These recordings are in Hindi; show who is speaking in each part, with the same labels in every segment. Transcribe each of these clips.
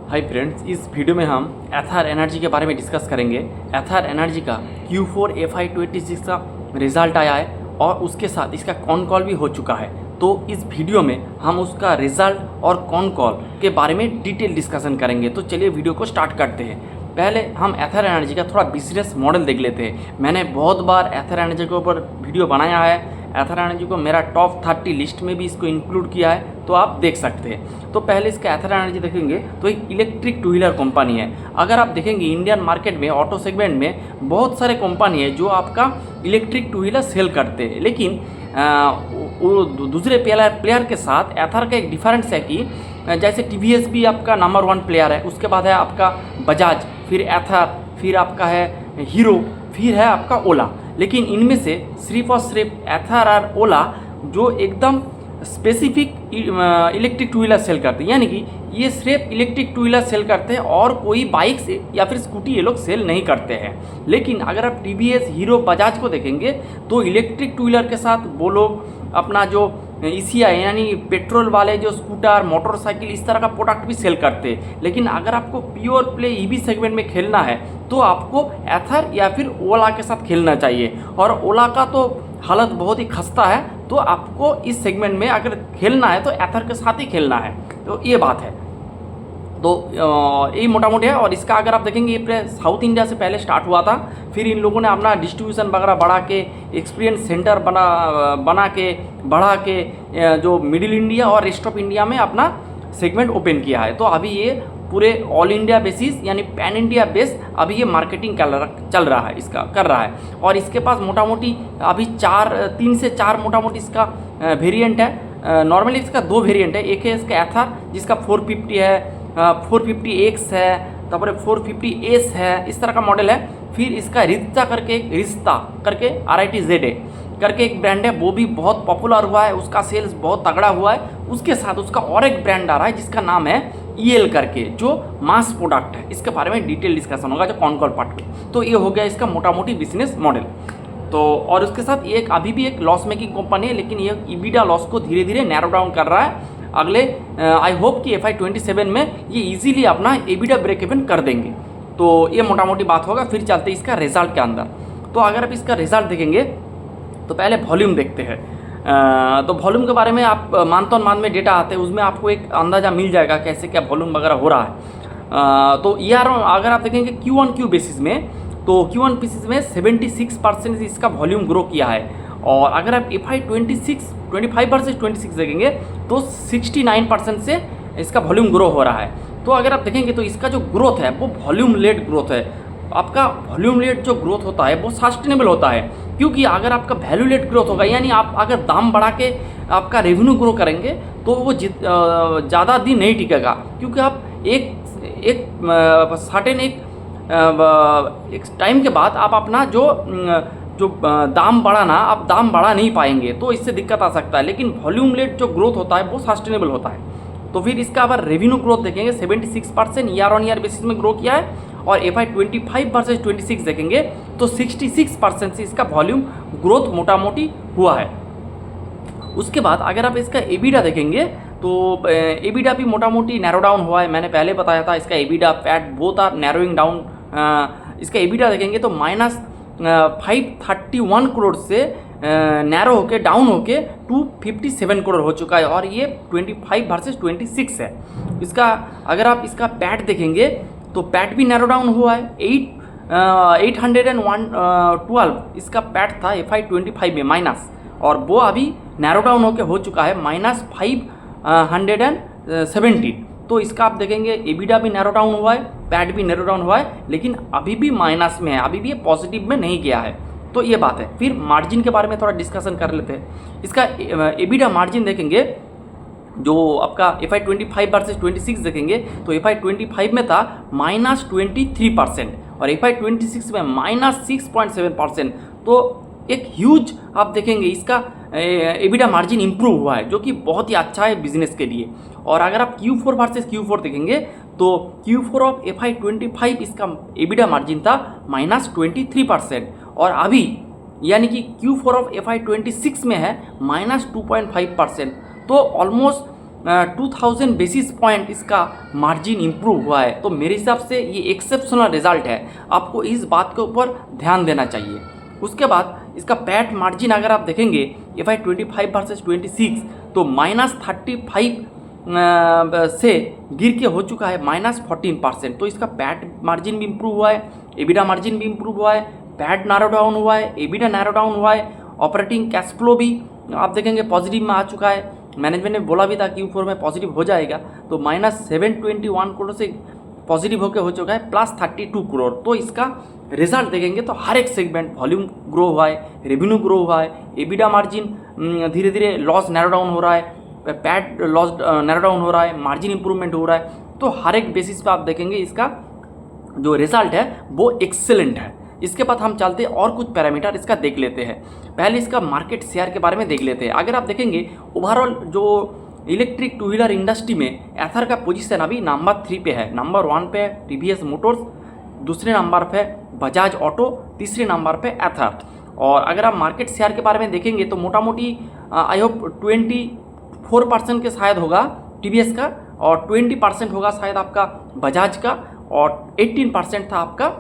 Speaker 1: हाय फ्रेंड्स, इस वीडियो में हम एथर एनर्जी के बारे में डिस्कस करेंगे। एथर एनर्जी का Q4 FY26 का रिज़ल्ट आया है और उसके साथ इसका कॉन कॉल भी हो चुका है। तो इस वीडियो में हम उसका रिज़ल्ट और कॉन कॉल के बारे में डिटेल डिस्कशन करेंगे। तो चलिए वीडियो को स्टार्ट करते हैं। पहले हम एथर एनर्जी का थोड़ा बिजनेस मॉडल देख लेते हैं। मैंने बहुत बार एथर एनर्जी के ऊपर वीडियो बनाया है। एथर एनर्जी को मेरा टॉप 30 लिस्ट में भी इसको इंक्लूड किया है, तो आप देख सकते हैं। तो पहले इसका एथर एनर्जी देखेंगे तो एक इलेक्ट्रिक टू व्हीलर कंपनी है। अगर आप देखेंगे इंडियन मार्केट में ऑटो सेगमेंट में बहुत सारे कंपनी है जो आपका इलेक्ट्रिक टू व्हीलर सेल करते हैं, लेकिन वो दूसरे प्लेयर के साथ एथर का एक डिफरेंस है कि जैसे TVS भी आपका नंबर 1 प्लेयर है, उसके बाद है आपका बजाज, फिर एथर, फिर आपका है हीरो, फिर है आपका ओला। लेकिन इनमें से सिर्फ और सिर्फ एथर और ओला जो एकदम specific electric two wheeler sale करते हैं, यानी कि ये सिर्फ इलेक्ट्रिक टू व्हीलर सेल करते हैं और कोई बाइक से या फिर स्कूटी ये लोग सेल नहीं करते हैं। लेकिन अगर आप TVS, हीरो, बजाज को देखेंगे तो इलेक्ट्रिक टू व्हीलर के साथ वो लोग अपना जो ECI यानी पेट्रोल वाले जो स्कूटर, मोटरसाइकिल, इस तरह का प्रोडक्ट भी सेल करते हैं। लेकिन अगर आपको प्योर प्ले EV सेगमेंट में खेलना है तो आपको एथर या फिर ओला के साथ खेलना चाहिए। और ओला का तो हालत बहुत ही खस्ता है, तो आपको इस सेगमेंट में अगर खेलना है तो एथर के साथ ही खेलना है। तो ये बात है। तो यही मोटा मोटी है। और इसका अगर आप देखेंगे ये साउथ इंडिया से पहले स्टार्ट हुआ था, फिर इन लोगों ने अपना डिस्ट्रीब्यूशन वगैरह बढ़ा के, एक्सपीरियंस सेंटर बना के बढ़ा के जो मिडिल इंडिया और रेस्ट ऑफ इंडिया में अपना सेगमेंट ओपन किया है। तो अभी ये पूरे ऑल इंडिया बेसिस यानी पैन इंडिया बेस अभी ये मार्केटिंग चल रहा है, इसका कर रहा है। और इसके पास मोटा मोटी अभी 3 से 4 मोटा मोटी इसका वेरिएंट है। नॉर्मली इसका 2 वेरिएंट है। एक है इसका एथर जिसका 450 है, 450X है, तापर 450S है, इस तरह का मॉडल है। फिर इसका रिश्ता करके RITZA करके एक ब्रांड है, वो भी बहुत पॉपुलर हुआ है, उसका सेल्स बहुत तगड़ा हुआ है। उसके साथ उसका और एक ब्रांड आ रहा है जिसका नाम है EL करके, जो मास प्रोडक्ट है। इसके बारे में डिटेल डिस्कशन होगा जो कॉन कॉल पार्ट में। तो ये हो गया इसका मोटा मोटी बिजनेस मॉडल। तो और उसके साथ एक अभी भी एक लॉस मेकिंग कंपनी है, लेकिन ये EBITDA लॉस को धीरे धीरे नैरो डाउन कर रहा है। अगले आई होप कि FY27 में ये इजीली अपना EBITDA ब्रेक इवन कर देंगे। तो ये मोटा मोटी बात होगा। फिर चलते इसका रिजल्ट के अंदर। तो अगर आप इसका रिजल्ट देखेंगे तो पहले वॉल्यूम देखते हैं। तो वॉल्यूम के बारे में आप मंथ ऑन मंथ में डेटा आते हैं, उसमें आपको एक अंदाज़ा मिल जाएगा कैसे क्या वॉल्यूम वगैरह हो रहा है। तो यार अगर आप देखेंगे Q1Q बेसिस में, तो Q1 बेसिस में 76% इसका वॉल्यूम ग्रो किया है। और अगर आप FY26 25 वर्सेस 26 देखेंगे तो 69% से इसका वॉल्यूम ग्रो हो रहा है। तो अगर आप देखेंगे तो इसका जो ग्रोथ है वो वॉल्यूम लेड ग्रोथ है। आपका वॉल्यूम लेड जो ग्रोथ होता है वो सस्टेनेबल होता है, क्योंकि अगर आपका वैल्यू लेड ग्रोथ होगा यानी आप अगर दाम बढ़ा के आपका रेवेन्यू ग्रो करेंगे तो वो ज़्यादा दिन नहीं टिकेगा, क्योंकि आप एक टाइम के बाद आप अपना जो दाम बढ़ाना, आप दाम बढ़ा नहीं पाएंगे, तो इससे दिक्कत आ सकता है। लेकिन वॉल्यूम लेड जो ग्रोथ होता है वो सस्टेनेबल होता है। तो फिर इसका अगर रेवेन्यू ग्रोथ देखेंगे 76% ईयर ऑन ईयर बेसिस में ग्रो किया है। और FY25 वर्सेस 26 देखेंगे तो 66% से इसका वॉल्यूम ग्रोथ मोटा मोटी हुआ है। उसके बाद अगर आप इसका EBITDA देखेंगे तो EBITDA भी मोटा मोटी नैरो डाउन हुआ है। मैंने पहले बताया था इसका EBITDA PAT both are narrowing down. इसका EBITDA देखेंगे तो -531 करोड़ से नैरो होके डाउन होके 257 करोड़ हो चुका है। और ये 25 वर्सेस 26 है। इसका अगर आप इसका पैट देखेंगे तो पैट भी नैरो डाउन हुआ है। 812 इसका पैट था FY25 में माइनस, और वो अभी नैरो डाउन होके हो चुका है -517। तो इसका आप देखेंगे EBITDA भी नैरो डाउन हुआ है, पैट भी नैरो डाउन हुआ है, लेकिन अभी भी माइनस में है, अभी भी ये पॉजिटिव में नहीं गया है। तो ये बात है। फिर मार्जिन के बारे में थोड़ा डिस्कशन कर लेते हैं। इसका EBITDA मार्जिन देखेंगे जो आपका FY25 वर्सेस 26 देखेंगे तो FY25 में था -23% और FY26 में -6.7%। तो एक ह्यूज आप देखेंगे इसका EBITDA मार्जिन इंप्रूव हुआ है, जो कि बहुत ही अच्छा है बिजनेस के लिए। और अगर आप Q4 वर्सेस Q4 देखेंगे तो Q4 ऑफ FY25 इसका EBITDA मार्जिन था -23%, और अभी यानी कि Q4 ऑफ FY26 में है -2.5%। तो ऑलमोस्ट 2000 बेसिस पॉइंट इसका मार्जिन इम्प्रूव हुआ है। तो मेरे हिसाब से ये एक्सेप्शनल रिजल्ट है, आपको इस बात के ऊपर ध्यान देना चाहिए। उसके बाद इसका पैट मार्जिन अगर आप देखेंगे FY25 वर्सेस 26, तो -35 से गिर के हो चुका है -14%। तो इसका पैट मार्जिन भी इम्प्रूव हुआ है, एबिडा मार्जिन भी इम्प्रूव हुआ है, पैट नैरो डाउन हुआ है, एबिडा नैरो डाउन हुआ है, ऑपरेटिंग कैश फ्लो भी आप देखेंगे पॉजिटिव में आ चुका है। मैनेजमेंट ने बोला भी था Q4 में पॉजिटिव हो जाएगा, तो -721 करोड़ से पॉजिटिव होकर हो चुका है +32 करोड़। तो इसका रिजल्ट देखेंगे तो हर एक सेगमेंट वॉल्यूम ग्रो हुआ है, रेवेन्यू ग्रो हुआ है, एबिडा मार्जिन धीरे धीरे लॉस नैरो डाउन हो रहा है, पैट लॉस नैरो डाउन हो रहा है, मार्जिन इंप्रूवमेंट हो रहा है। तो हर एक बेसिस पे आप देखेंगे इसका जो रिजल्ट है वो एक्सेलेंट है। इसके बाद हम चलते हैं और कुछ पैरामीटर इसका देख लेते हैं। पहले इसका मार्केट शेयर के बारे में देख लेते हैं। अगर आप देखेंगे ओवरऑल जो इलेक्ट्रिक टू व्हीलर इंडस्ट्री में एथर का पोजीशन अभी नंबर 3 पे है। नंबर 1 पे TVS मोटर्स, दूसरे नंबर पे बजाज ऑटो, तीसरे नंबर पे एथर। और अगर आप मार्केट शेयर के बारे में देखेंगे तो मोटा मोटी आई होप 24% के शायद होगा TVS का, और 20% होगा शायद आपका बजाज का, और 18% था आपका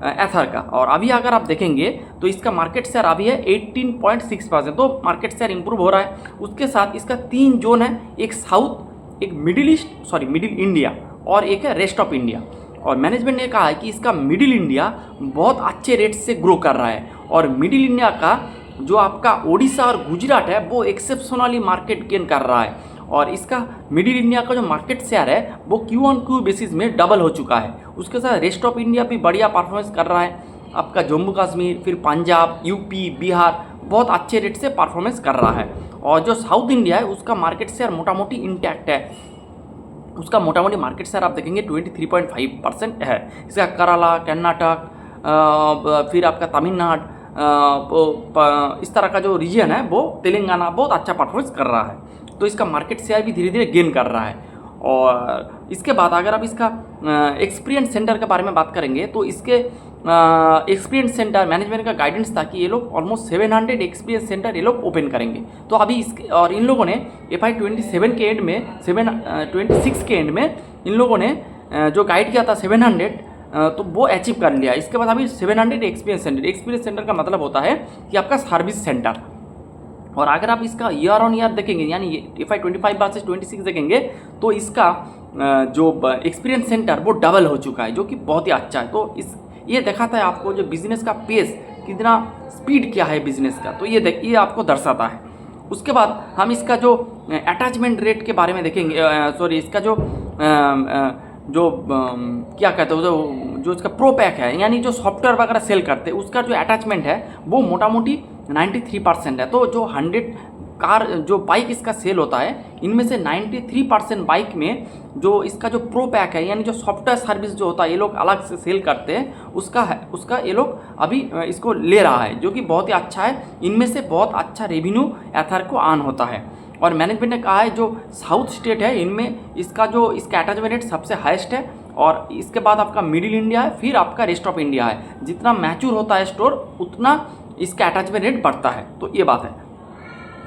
Speaker 1: एथर का। और अभी अगर आप देखेंगे तो इसका मार्केट शेयर अभी है 18.6%। तो मार्केट शेयर इंप्रूव हो रहा है। उसके साथ इसका 3 जोन है, एक साउथ, एक मिडिल इंडिया और एक है रेस्ट ऑफ इंडिया। और मैनेजमेंट ने कहा है कि इसका मिडिल इंडिया बहुत अच्छे रेट से ग्रो कर रहा है, और मिडिल इंडिया का जो आपका ओडिशा और गुजरात है वो एक्सेप्शनली मार्केट गेन कर रहा है। और इसका मिडिल इंडिया का जो मार्केट शेयर है वो Q-on-Q बेसिस में डबल हो चुका है। उसके साथ रेस्ट ऑफ इंडिया भी बढ़िया परफॉर्मेंस कर रहा है। आपका जम्मू कश्मीर, फिर पंजाब, यूपी, बिहार बहुत अच्छे रेट से परफॉर्मेंस कर रहा है। और जो साउथ इंडिया है उसका मार्केट शेयर मोटा मोटी इंटैक्ट है। उसका मोटा मोटी मार्केट शेयर आप देखेंगे 23.5% है। इसका केरला, कर्नाटक, फिर आपका तमिलनाडु, इस तरह का जो रीजन है वो तेलंगाना बहुत अच्छा परफॉर्मेंस कर रहा है। तो इसका मार्केट शेयर भी धीरे धीरे गेन कर रहा है। और इसके बाद अगर आप इसका एक्सपीरियंस सेंटर के बारे में बात करेंगे तो इसके एक्सपीरियंस सेंटर मैनेजमेंट का गाइडेंस था कि ये लोग ऑलमोस्ट 700 एक्सपीरियंस सेंटर ये लोग ओपन करेंगे। तो अभी इसके और इन लोगों ने FY27 के एंड में 26 के एंड में इन लोगों ने जो गाइड किया था 700, तो वो अचीव कर लिया। इसके बाद अभी 700 एक्सपीरियंस सेंटर का मतलब होता है कि आपका सर्विस सेंटर। और अगर आप इसका ईयर ऑन ईयर देखेंगे यानी FY25 वर्सेस 26 देखेंगे तो इसका जो एक्सपीरियंस सेंटर वो डबल हो चुका है, जो कि बहुत ही अच्छा है। तो ये दिखाता है आपको जो बिजनेस का पेस कितना स्पीड क्या है बिजनेस का, तो ये आपको दर्शाता है। उसके बाद हम इसका जो अटैचमेंट रेट के बारे में देखेंगे, इसका जो क्या कहते हैं जो इसका प्रो पैक है यानी जो सॉफ्टवेयर वगैरह सेल करते हैं उसका जो अटैचमेंट है वो मोटा मोटी 93% है। तो जो 100 कार जो बाइक इसका सेल होता है इनमें से 93% बाइक में जो इसका जो प्रो पैक है यानी जो सॉफ्टवेयर सर्विस जो होता है ये लोग अलग से सेल करते हैं, उसका ये लोग अभी इसको ले रहा है, जो कि बहुत ही अच्छा है। इनमें से बहुत अच्छा रेवेन्यू एथर को ऑन होता है। और मैनेजमेंट ने कहा है जो साउथ स्टेट है इनमें इसका अटैचमेंट रेट सबसे हाईएस्ट है, और इसके बाद आपका मिडिल इंडिया है, फिर आपका रेस्ट ऑफ इंडिया है। जितना मैच्योर होता है स्टोर उतना इसका अटैचमेंट रेट बढ़ता है, तो ये बात है।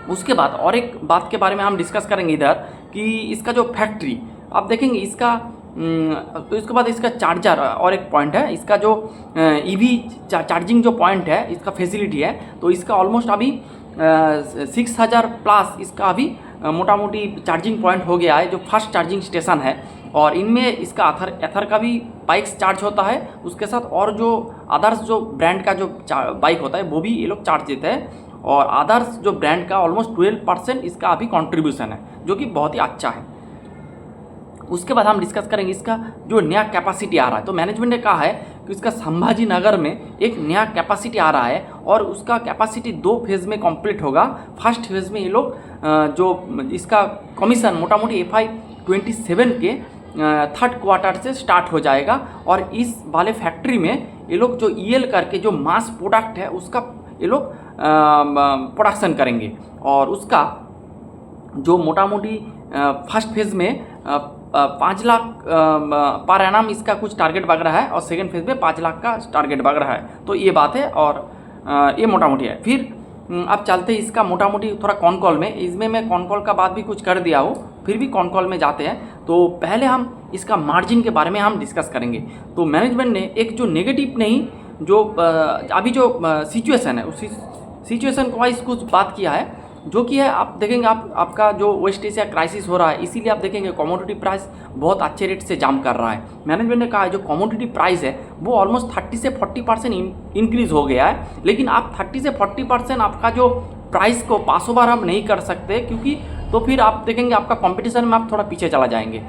Speaker 1: उसके बाद और एक बात के बारे में हम डिस्कस करेंगे इधर कि इसका जो फैक्ट्री आप देखेंगे इसका तो इसके बाद इसका चार्जर और एक पॉइंट है, इसका जो EV चार्जिंग जो पॉइंट है इसका फैसिलिटी है, तो इसका ऑलमोस्ट अभी 6000 प्लस इसका अभी मोटा मोटी चार्जिंग पॉइंट हो गया है, जो फर्स्ट चार्जिंग स्टेशन है। और इनमें इसका एथर का भी बाइक्स चार्ज होता है, उसके साथ और जो अदर्स जो ब्रांड का जो बाइक होता है वो भी ये लोग चार्ज देते हैं। और अदर्स जो ब्रांड का ऑलमोस्ट 12% इसका अभी कंट्रीब्यूशन है, जो कि बहुत ही अच्छा है। उसके बाद हम डिस्कस करेंगे इसका जो नया कैपेसिटी आ रहा है। तो मैनेजमेंट ने कहा है कि इसका संभाजी नगर में एक नया कैपेसिटी आ रहा है, और उसका कैपेसिटी 2 फेज़ में कंप्लीट होगा। फर्स्ट फेज़ में ये लोग जो इसका कमीशन मोटा मोटी FY27 के 3rd क्वार्टर से स्टार्ट हो जाएगा। और इस वाले फैक्ट्री में ये लोग जो EL करके जो मास प्रोडक्ट है उसका ये लोग प्रोडक्शन करेंगे। और उसका जो मोटा मोटी फर्स्ट फेज़ में 5 लाख पर एनम इसका कुछ टारगेट वगैरह है, और सेकेंड फेज़ में 5 लाख का टारगेट वगैरह है। तो ये बात है, और ये मोटा मोटी है। फिर अब चलते हैं इसका मोटा मोटी थोड़ा कॉन कॉल में। इसमें मैं कॉन कॉल का बात भी कुछ कर दिया हूँ, फिर भी कॉन कॉल में जाते हैं। तो पहले हम इसका मार्जिन के बारे में हम डिस्कस करेंगे। तो मैनेजमेंट ने एक जो नेगेटिव नहीं, जो अभी जो सिचुएशन है उसी सिचुएशन को वाइज कुछ बात किया है, जो कि है आप देखेंगे आपका जो वेस्ट एशिया क्राइसिस हो रहा है, इसीलिए आप देखेंगे कमोडिटी प्राइस बहुत अच्छे रेट से जंप कर रहा है। मैनेजमेंट ने कहा है जो कमोडिटी प्राइस है वो ऑलमोस्ट 30 से 40% इंक्रीज हो गया है, लेकिन आप 30 से 40% आपका जो प्राइस को पास ओवर हम नहीं कर सकते, क्योंकि तो फिर आप देखेंगे आपका कंपटीशन में आप थोड़ा पीछे चला जाएंगे।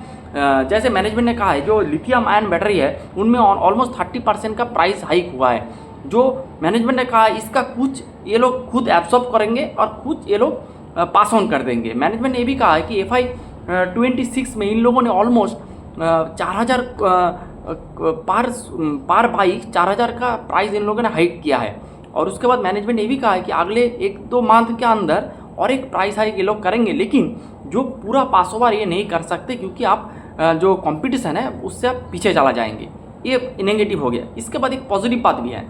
Speaker 1: जैसे मैनेजमेंट ने कहा है जो लिथियम आयन बैटरी है उनमें ऑलमोस्ट 30% का प्राइस हाइक हुआ है। जो मैनेजमेंट ने कहा है इसका कुछ ये लोग खुद एब्सॉर्ब करेंगे और कुछ ये लोग पास ऑन कर देंगे। मैनेजमेंट ने ये भी कहा है कि FY26 में इन लोगों ने ऑलमोस्ट 4000 पार बाइक 4000 का प्राइस इन लोगों ने हाइक किया है। और उसके बाद मैनेजमेंट ने ये भी कहा है कि अगले 1-2 मंथ के अंदर और एक प्राइस हाइक ये लोग करेंगे, लेकिन जो पूरा पास ओवर ये नहीं कर सकते, क्योंकि आप जो कंपटीशन है उससे आप पीछे चला जाएंगे। ये नेगेटिव हो गया। इसके बाद एक पॉजिटिव बात भी है,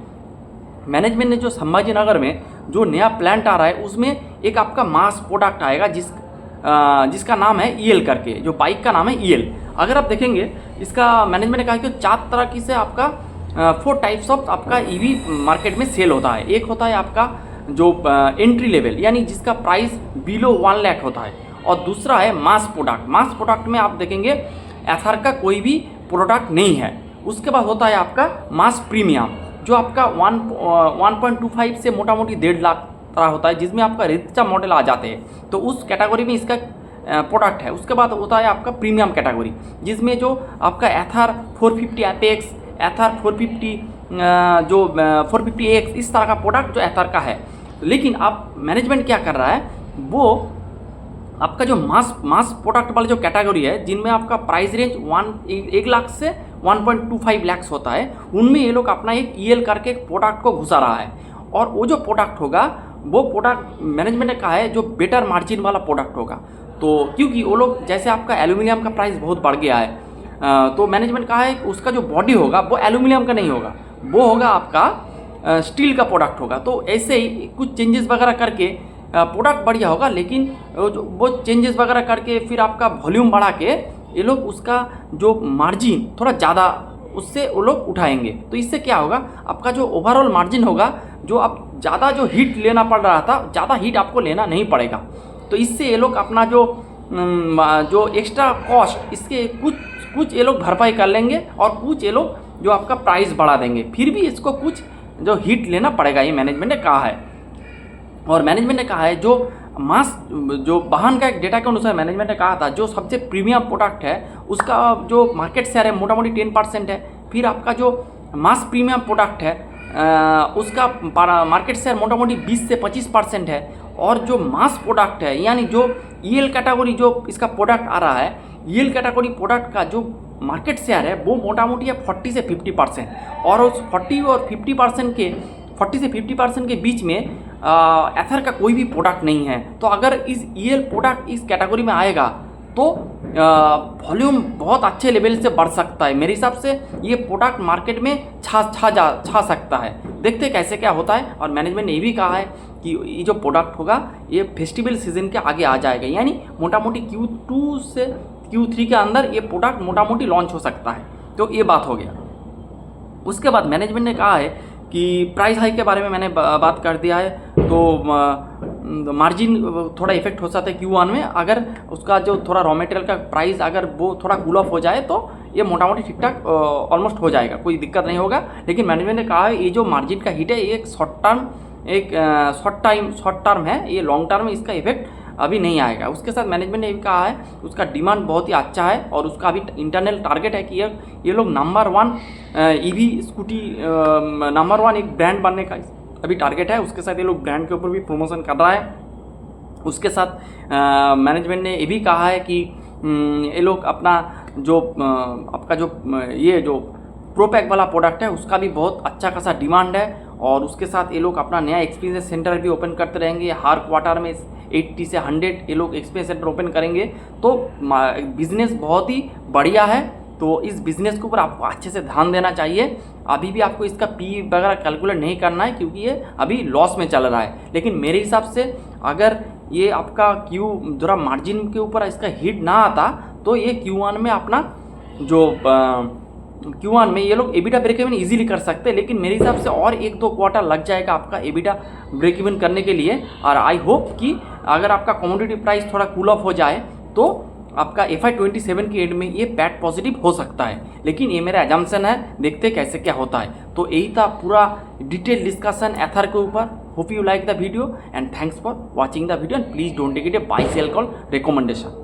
Speaker 1: मैनेजमेंट ने जो संभाजीनगर में जो नया प्लांट आ रहा है उसमें एक आपका मास प्रोडक्ट आएगा जिसका नाम है EL करके, जो बाइक का नाम है EL। अगर आप देखेंगे इसका मैनेजमेंट ने कहा कि 4 तरह की से आपका 4 टाइप्स ऑफ आपका EV मार्केट में सेल होता है। एक होता है आपका जो एंट्री लेवल, यानी जिसका प्राइस बिलो 1 लाख होता है, और दूसरा है मास प्रोडक्ट। मास प्रोडक्ट में आप देखेंगे एथर का कोई भी प्रोडक्ट नहीं है। उसके बाद होता है आपका मास प्रीमियम, जो आपका 1.25 से मोटा मोटी 1.5 लाख तरह होता है, जिसमें आपका रिचा मॉडल आ जाते हैं, तो उस कैटेगरी में इसका प्रोडक्ट है। उसके बाद होता है आपका प्रीमियम कैटेगरी, जिसमें जो आपका एथर 450 एपेक्स, एथर 450 जो 450X, इस तरह का प्रोडक्ट जो एथर का है। लेकिन अब मैनेजमेंट क्या कर रहा है, वो आपका जो मास प्रोडक्ट वाला जो कैटेगरी है, जिनमें आपका प्राइस रेंज 1 लाख से 1.25 लाख होता है, उनमें ये लोग अपना एक EL करके एक प्रोडक्ट को घुसा रहा है। और वो जो प्रोडक्ट होगा वो प्रोडक्ट मैनेजमेंट ने कहा है जो बेटर मार्जिन वाला प्रोडक्ट होगा। तो क्योंकि वो लोग जैसे आपका एल्यूमिनियम का प्राइस बहुत बढ़ गया है, तो मैनेजमेंट कहा है कि उसका जो बॉडी होगा वो एल्यूमिनियम का नहीं होगा, वो होगा आपका स्टील का प्रोडक्ट होगा। तो ऐसे ही कुछ चेंजेस वगैरह करके प्रोडक्ट बढ़िया होगा, लेकिन वो चेंजेस वगैरह करके फिर आपका वॉल्यूम बढ़ा के ये लोग उसका जो मार्जिन थोड़ा ज़्यादा उससे वो लोग उठाएंगे। तो इससे क्या होगा, आपका जो ओवरऑल मार्जिन होगा, जो आप ज़्यादा जो हीट लेना पड़ रहा था, ज़्यादा हीट आपको लेना नहीं पड़ेगा। तो इससे ये लोग अपना जो एक्स्ट्रा कॉस्ट इसके कुछ ये लोग भरपाई कर लेंगे, और कुछ ये लोग जो आपका प्राइस बढ़ा देंगे, फिर भी इसको कुछ जो हीट लेना पड़ेगा, ये मैनेजमेंट ने कहा है। और मैनेजमेंट ने कहा है जो जो वाहन का एक डेटा के अनुसार मैनेजमेंट ने कहा था जो सबसे प्रीमियम प्रोडक्ट है उसका जो मार्केट शेयर है मोटा मोटी 10% है। फिर आपका जो मास प्रीमियम प्रोडक्ट है उसका मार्केट शेयर मोटा मोटी 20 से 25% है। और जो मास प्रोडक्ट है यानी जो EL कैटेगरी जो इसका प्रोडक्ट आ रहा है, EL कैटेगरी प्रोडक्ट का जो मार्केट शेयर है वो मोटा मोटी है 40 से 50%। और उस 40 और 50% के 40 से 50% के बीच में एथर का कोई भी प्रोडक्ट नहीं है। तो अगर इस EL प्रोडक्ट इस कैटेगरी में आएगा तो वॉल्यूम बहुत अच्छे लेवल से बढ़ सकता है। मेरे हिसाब से ये प्रोडक्ट मार्केट में छा सकता है। देखते कैसे क्या होता है। और मैनेजमेंट ने ये भी कहा है कि ये जो प्रोडक्ट होगा ये फेस्टिवल सीजन के आगे आ जाएगा, यानी मोटा मोटी Q2 से Q3 के अंदर ये प्रोडक्ट मोटा मोटी लॉन्च हो सकता है। तो ये बात हो गया। उसके बाद मैनेजमेंट ने कहा है कि प्राइस हाइक के बारे में मैंने बात कर दिया है। तो मार्जिन थोड़ा इफेक्ट हो सकता है Q1 में, अगर उसका जो थोड़ा रॉ मटेरियल का प्राइस अगर वो थोड़ा कूल ऑफ हो जाए तो ये मोटा मोटी ठीक ठाक ऑलमोस्ट हो जाएगा, कोई दिक्कत नहीं होगा। लेकिन मैनेजमेंट ने कहा है ये जो मार्जिन का हिट है ये एक शॉर्ट टर्म है, ये लॉन्ग टर्म में इसका इफेक्ट अभी नहीं आएगा। उसके साथ मैनेजमेंट ने भी कहा है उसका डिमांड बहुत ही अच्छा है और उसका अभी इंटरनल टारगेट है कि ये लोग नंबर 1 EV स्कूटी नंबर 1 एक ब्रांड बनने का अभी टारगेट है। उसके साथ ये लोग ब्रांड के ऊपर भी प्रमोशन कर रहा है। उसके साथ मैनेजमेंट ने ये भी कहा है कि ये लोग अपना जो आपका जो ये जो प्रोपैक वाला प्रोडक्ट है उसका भी बहुत अच्छा खासा डिमांड है। और उसके साथ ये लोग अपना नया एक्सपीरियंस सेंटर भी ओपन करते रहेंगे। हर क्वार्टर में 80 से 100 ये लोग एक्सपीरियंस सेंटर ओपन करेंगे। तो बिजनेस बहुत ही बढ़िया है तो इस बिज़नेस के ऊपर आपको अच्छे से ध्यान देना चाहिए। अभी भी आपको इसका पी वगैरह कैलकुलेट नहीं करना है क्योंकि ये अभी लॉस में चल रहा है। लेकिन मेरे हिसाब से अगर ये आपका थोड़ा मार्जिन के ऊपर इसका हिट ना आता तो ये Q1 में अपना जो Q1 में ये लोग एबिटा ब्रेक इवन ईजिली कर सकते हैं। लेकिन मेरे हिसाब से और 1-2 क्वार्टर लग जाएगा आपका एबिटा ब्रेक इवन करने के लिए। और आई होप कि अगर आपका कमोडिटी प्राइस थोड़ा कूल ऑफ हो जाए तो आपका FY27 के एंड में ये पैट पॉजिटिव हो सकता है। लेकिन ये मेरा एजम्पशन है, देखते कैसे क्या होता है। तो यही था पूरा डिटेल डिस्कशन एथर के ऊपर। Hope you like the video and thanks for watching the video and please don't take it a buy sell call recommendation.